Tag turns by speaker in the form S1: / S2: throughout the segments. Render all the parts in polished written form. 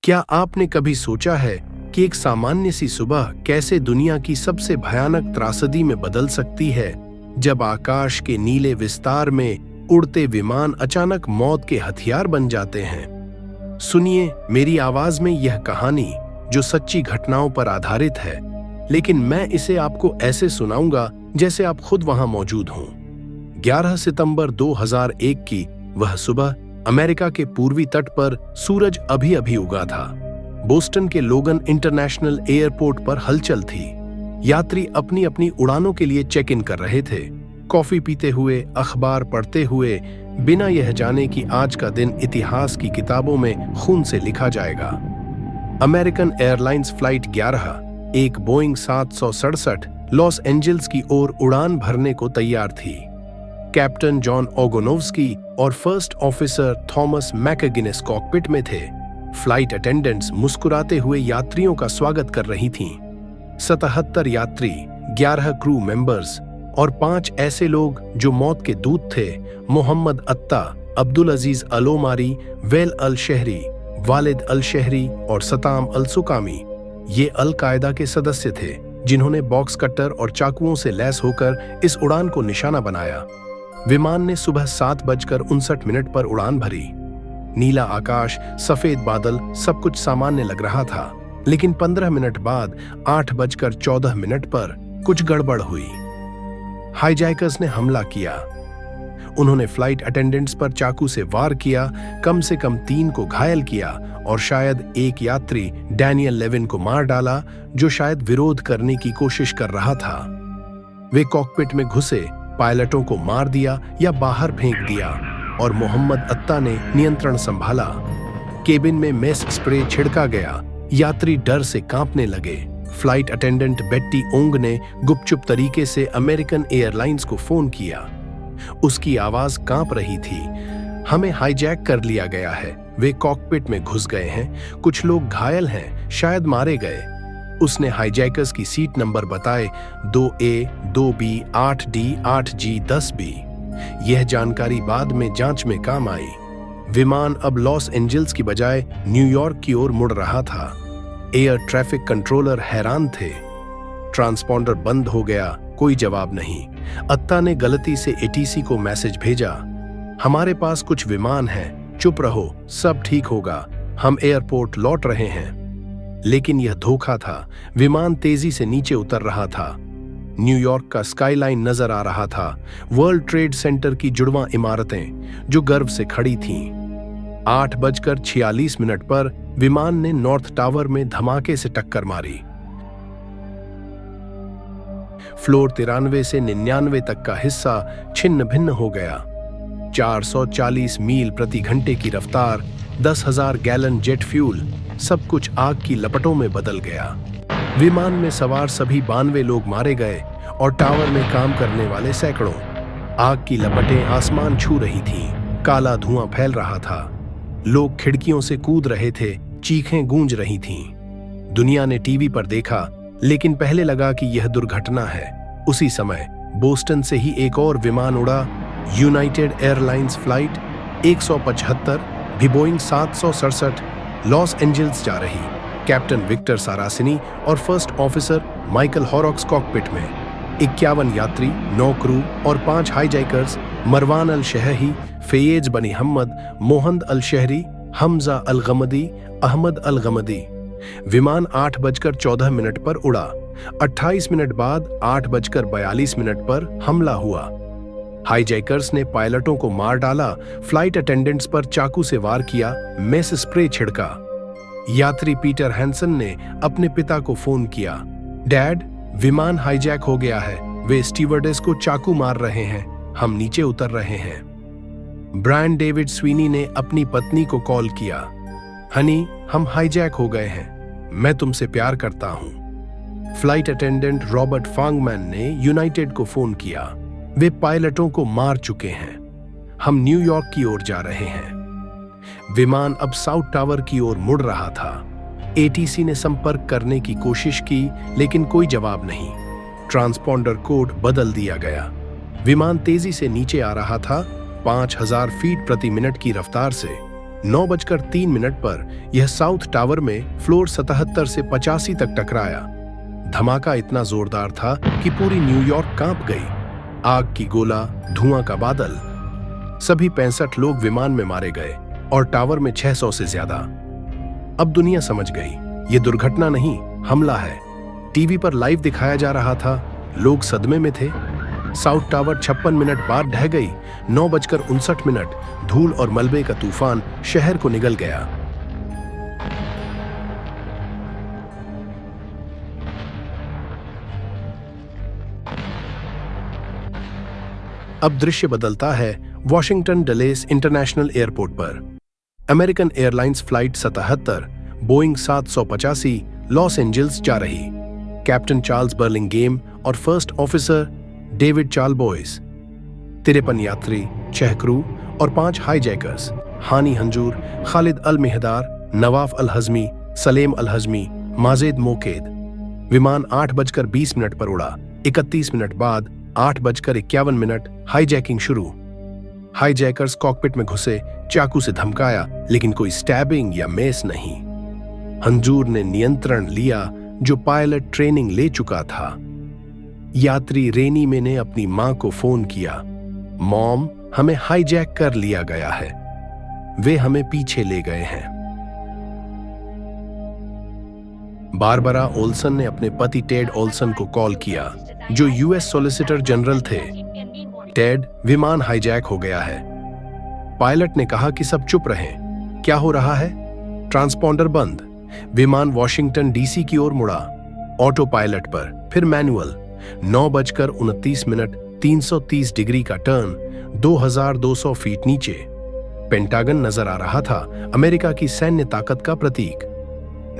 S1: क्या आपने कभी सोचा है कि एक सामान्य सी सुबह कैसे दुनिया की सबसे भयानक त्रासदी में बदल सकती है, जब आकाश के नीले विस्तार में उड़ते विमान अचानक मौत के हथियार बन जाते हैं? सुनिए मेरी आवाज में यह कहानी, जो सच्ची घटनाओं पर आधारित है, लेकिन मैं इसे आपको ऐसे सुनाऊंगा जैसे आप खुद वहां मौजूद हों। 11 सितंबर 2001 की वह सुबह अमेरिका के पूर्वी तट पर सूरज अभी अभी उगा था। बोस्टन के लोगन इंटरनेशनल एयरपोर्ट पर हलचल थी। यात्री अपनी अपनी उड़ानों के लिए चेक इन कर रहे थे, कॉफी पीते हुए, अखबार पढ़ते हुए, बिना यह जाने कि आज का दिन इतिहास की किताबों में खून से लिखा जाएगा। अमेरिकन एयरलाइंस फ्लाइट 11, एक बोइंग 767 लॉस एंजल्स की ओर उड़ान भरने को तैयार थी। कैप्टन जॉन ओगोनोव्स्की और फर्स्ट ऑफिसर थॉमस मैकगिनेस कॉकपिट में थे। फ्लाइट अटेंडेंट्स मुस्कुराते हुए यात्रियों का स्वागत कर रही थीं। 77 यात्री, 11 क्रू मेंबर्स और 5 ऐसे लोग जो मौत के दूत थे, मोहम्मद अत्ता, अब्दुल अजीज अलोमारी, वेल अल शहरी, वालिद अल शहरी और सताम अल सुकामी। ये अल कायदा के सदस्य थे जिन्होंने बॉक्स कटर और चाकुओं से लैस होकर इस उड़ान को निशाना बनाया। विमान ने सुबह 7:59 पर उड़ान भरी। नीला आकाश, सफेद बादल, सब कुछ सामान्य लग रहा था, लेकिन 15 मिनट बाद 8:14 पर कुछ गड़बड़ हुई। हाईजैकर्स ने हमला किया। उन्होंने फ्लाइट अटेंडेंट्स पर चाकू से वार किया, कम से कम 3 को घायल किया और शायद एक यात्री डैनियल लेविन को मार डाला, जो शायद विरोध करने की कोशिश कर रहा था। वे कॉकपिट में घुसे, पायलटों को मार दिया या बाहर फेंक दिया और मोहम्मद अत्ता ने नियंत्रण संभाला। केबिन में मेस स्प्रे छिड़का गया। यात्री डर से कांपने लगे। फ्लाइट अटेंडेंट बेट्टी ओंग ने गुपचुप तरीके से अमेरिकन एयरलाइंस को फोन किया। उसकी आवाज कांप रही थी। हमें हाईजैक कर लिया गया है, वे कॉकपिट में घुस गए हैं, कुछ लोग घायल हैं, शायद मारे गए। उसने हाईजैकर्स की सीट नंबर बताए, 2A, 2B, 8D, 8G, 10B। यह जानकारी बाद में जांच में काम आई। विमान अब लॉस एंजल्स की बजाय न्यूयॉर्क की ओर मुड़ रहा था। एयर ट्रैफिक कंट्रोलर हैरान थे। ट्रांसपॉन्डर बंद हो गया, कोई जवाब नहीं। अत्ता ने गलती से ATC को मैसेज भेजा, हमारे पास कुछ विमान हैं, चुप रहो, सब ठीक होगा, हम एयरपोर्ट लौट रहे हैं। लेकिन यह धोखा था। विमान तेजी से नीचे उतर रहा था। न्यूयॉर्क का स्काईलाइन नजर आ रहा था, वर्ल्ड ट्रेड सेंटर की जुड़वां इमारतें जो गर्व से खड़ी थीं। 8:46 पर विमान ने नॉर्थ टावर में धमाके से टक्कर मारी। फ्लोर 93 से 99 तक का हिस्सा छिन्न भिन्न हो गया। 440 मील प्रति घंटे की रफ्तार, 10,000 गैलन जेट फ्यूल, सब कुछ आग की लपटों में बदल गया। विमान में सवार सभी 92 लोग मारे गए और टावर में काम करने वाले सैकड़ों। आग की लपटें आसमान छू रही थीं, काला धुआं फैल रहा था। लोग खिड़कियों से कूद रहे थे, चीखें गूंज रही थीं। दुनिया ने टीवी पर देखा, लेकिन पहले लगा कि यह दुर्घटना है। उसी समय बोस्टन से ही एक और विमान उड़ा, यूनाइटेड एयरलाइंस फ्लाइट 175, भी बोइंग 767, लॉस एंजल्स जा रही। कैप्टन विक्टर सारासिनी और first officer Michael Horrocks cockpit में। 51 यात्री, 9 क्रू और 5 हाईजैकर्स, मरवान अल शहही, फैयेज बनी हम्मद, मोहम्मद अल शहरी, हमजा अल गमदी, अहमद अल गमदी। विमान 8:14 पर उड़ा। 28 मिनट बाद 8:42 पर हमला हुआ। हाईजैकर्स ने पायलटों को मार डाला, फ्लाइट अटेंडेंट्स पर चाकू से वार किया, मेस स्प्रे छिड़का। यात्री पीटर हैंसन ने अपने पिता को फोन किया, डैड, विमान हाईजैक हो गया है, वे स्टीवर्डेस को चाकू मार रहे हैं, हम नीचे उतर रहे हैं। ब्रायन डेविड स्वीनी ने अपनी पत्नी को कॉल किया, हनी, हम हाईजैक हो गए हैं, मैं तुमसे प्यार करता हूं। फ्लाइट अटेंडेंट रॉबर्ट फांगमैन ने यूनाइटेड को फोन किया, वे पायलटों को मार चुके हैं, हम न्यूयॉर्क की ओर जा रहे हैं। विमान अब साउथ टावर की ओर मुड़ रहा था। ATC ने संपर्क करने की कोशिश की, लेकिन कोई जवाब नहीं। ट्रांसपॉन्डर कोड बदल दिया गया। विमान तेजी से नीचे आ रहा था, 5000 फीट प्रति मिनट की रफ्तार से। 9:03 पर यह साउथ टावर में फ्लोर 77 से 85 तक टकराया। धमाका इतना जोरदार था कि पूरी न्यूयॉर्क कांप गई। आग की गोला, धुआं का बादल। सभी 65 लोग विमान में मारे गए और टावर में 600 से ज्यादा। अब दुनिया समझ गई, ये दुर्घटना नहीं, हमला है। टीवी पर लाइव दिखाया जा रहा था, लोग सदमे में थे। साउथ टावर 56 मिनट बाद ढह गई। 9:59, धूल और मलबे का तूफान शहर को निगल गया। अब दृश्य बदलता है वॉशिंगटन डलेस इंटरनेशनल एयरपोर्ट पर। American airlines flight 77 Boeing 785 Los Angeles जा रही। कैप्टन चार्ल्स बर्लिंगेम और फर्स्ट ऑफिसर डेविड चार्लबॉयस, 53 यात्री, 6 क्रू और 5 हाईजैकर्स, हानी हंजूर, खालिद अल मेहदार, नवाफ अल हजमी, सलेम अल हजमी, माजेद मोकेद। विमान 8:20 पर उड़ा। 31 मिनट बाद 8:51 हाईजैकिंग शुरू। हाईजैकर्स कॉकपिट में घुसे, चाकू से धमकाया, लेकिन कोई स्टैबिंग या मेस नहीं। हंजूर ने नियंत्रण लिया, जो पायलट ट्रेनिंग ले चुका था। यात्री रेनी में ने अपनी मां को फोन किया, मॉम, हमें हाईजैक कर लिया गया है, वे हमें पीछे ले गए हैं। बारबरा ओल्सन ने अपने पति टेड ओल्सन को कॉल किया, जो यूएस सॉलिसिटर जनरल थे। टेड, विमान हाईजैक हो गया है। पायलट ने कहा कि सब चुप रहें। क्या हो रहा है? ट्रांसपॉन्डर बंद। विमान वॉशिंगटन डीसी की ओर मुड़ा, ऑटो पायलट पर, फिर मैनुअल। 9:29, 330 डिग्री का टर्न, 2200 फीट नीचे। पेंटागन नजर आ रहा था, अमेरिका की सैन्य ताकत का प्रतीक।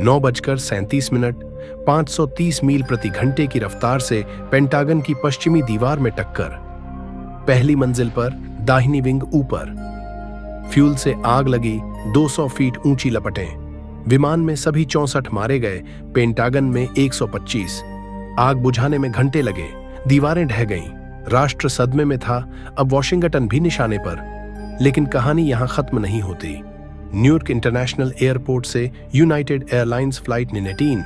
S1: 9:37, 530 मील प्रति घंटे की रफ्तार से पेंटागन की पश्चिमी दीवार में टक्कर। पहली मंजिल पर, दाहिनी विंग ऊपर। फ्यूल से आग लगी, 200 फीट ऊंची लपटें। विमान में सभी 64 मारे गए, पेंटागन में 125। आग बुझाने में घंटे लगे, दीवारें ढह गईं। राष्ट्र सदमे में था, अब वॉशिंगटन भी निशाने पर। लेकिन कहानी यहां खत्म नहीं होती। न्यूयॉर्क इंटरनेशनल एयरपोर्ट से United Airlines flight 19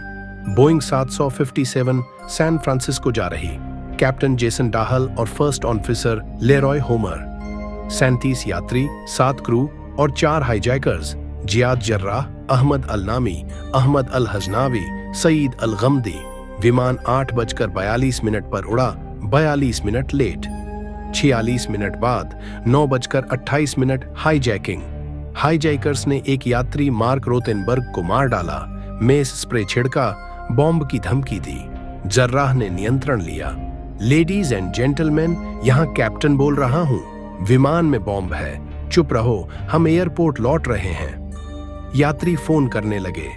S1: Boeing 757 San Francisco जा रही। कैप्टन जेसन डाहल और फर्स्ट ऑफिसर लेरॉय होमर। 37 यात्री, 7 क्रू और 4 hijackers, Ziad Jarrah, Ahmed al Nami, Ahmed अल हजनावी, सईद अल गमदी। विमान 8:42 पर उड़ा, 42 मिनट लेट। 46 मिनट बाद 9:28 हाईजैकिंग। हाईजैकर्स ने एक यात्री मार्क रोतेनबर्ग को मार डाला, मेस स्प्रे छिड़का, बॉम्ब की धमकी दी। जर्राह ने नियंत्रण लिया। लेडीज एंड जेंटलमैन, यहां कैप्टन बोल रहा हूं, विमान में बॉम्ब है, चुप रहो, हम एयरपोर्ट लौट रहे हैं। यात्री फोन करने लगे।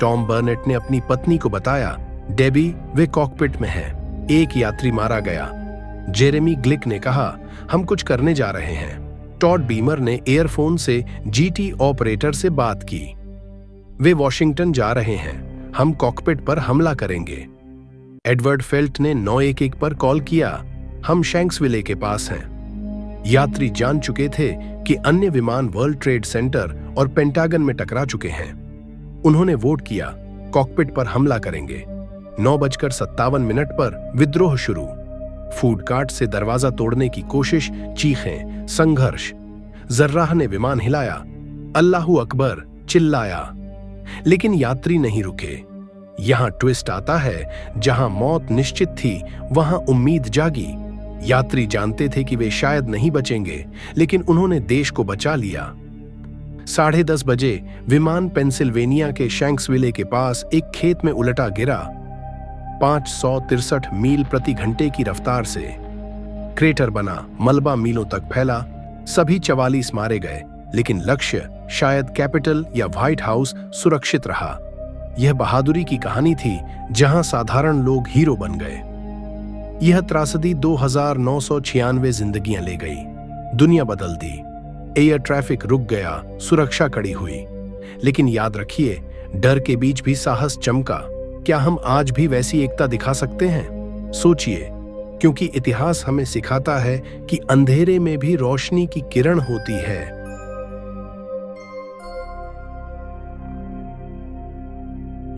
S1: टॉम बर्नेट ने अपनी पत्नी को बताया, डेबी, वे कॉकपिट में हैं, एक यात्री मारा गया। जेरेमी ग्लिक ने कहा, हम कुछ करने जा रहे हैं। टॉड बीमर ने एयरफोन से जीटी ऑपरेटर से बात की, वे वॉशिंगटन जा रहे हैं, हम कॉकपिट पर हमला करेंगे। एडवर्ड फेल्ट ने 911 पर कॉल किया, हम शैंक्सविले के पास हैं। यात्री जान चुके थे कि अन्य विमान वर्ल्ड ट्रेड सेंटर और पेंटागन में टकरा चुके हैं। उन्होंने वोट किया, कॉकपिट पर हमला करेंगे। 9:57 पर विद्रोह शुरू। फूड कार्ट से दरवाजा तोड़ने की कोशिश, चीखें, संघर्ष। जर्राह ने विमान हिलाया, अल्लाहू अकबर चिल्लाया, लेकिन यात्री नहीं रुके। यहां ट्विस्ट आता है, जहां मौत निश्चित थी, वहां उम्मीद जागी। यात्री जानते थे कि वे शायद नहीं बचेंगे, लेकिन उन्होंने देश को बचा लिया। 10:30 बजे विमान पेंसिल्वेनिया के शैंक्सविले के पास एक खेत में उलटा गिरा। 563 मील प्रति घंटे की रफ्तार से क्रेटर बना, मलबा मीलों तक फैला। सभी 44 मारे गए, लेकिन लक्ष्य, शायद कैपिटल या व्हाइट हाउस, सुरक्षित रहा। यह बहादुरी की कहानी थी, जहां साधारण लोग हीरो बन गए। यह त्रासदी 2996 जिंदगियां ले गई, दुनिया बदल दी। एयर ट्रैफिक रुक गया, सुरक्षा कड़ी हुई। लेकिन याद रखिए, डर के बीच भी साहस चमका। क्या हम आज भी वैसी एकता दिखा सकते हैं? सोचिए, क्योंकि इतिहास हमें सिखाता है कि अंधेरे में भी रोशनी की किरण होती है।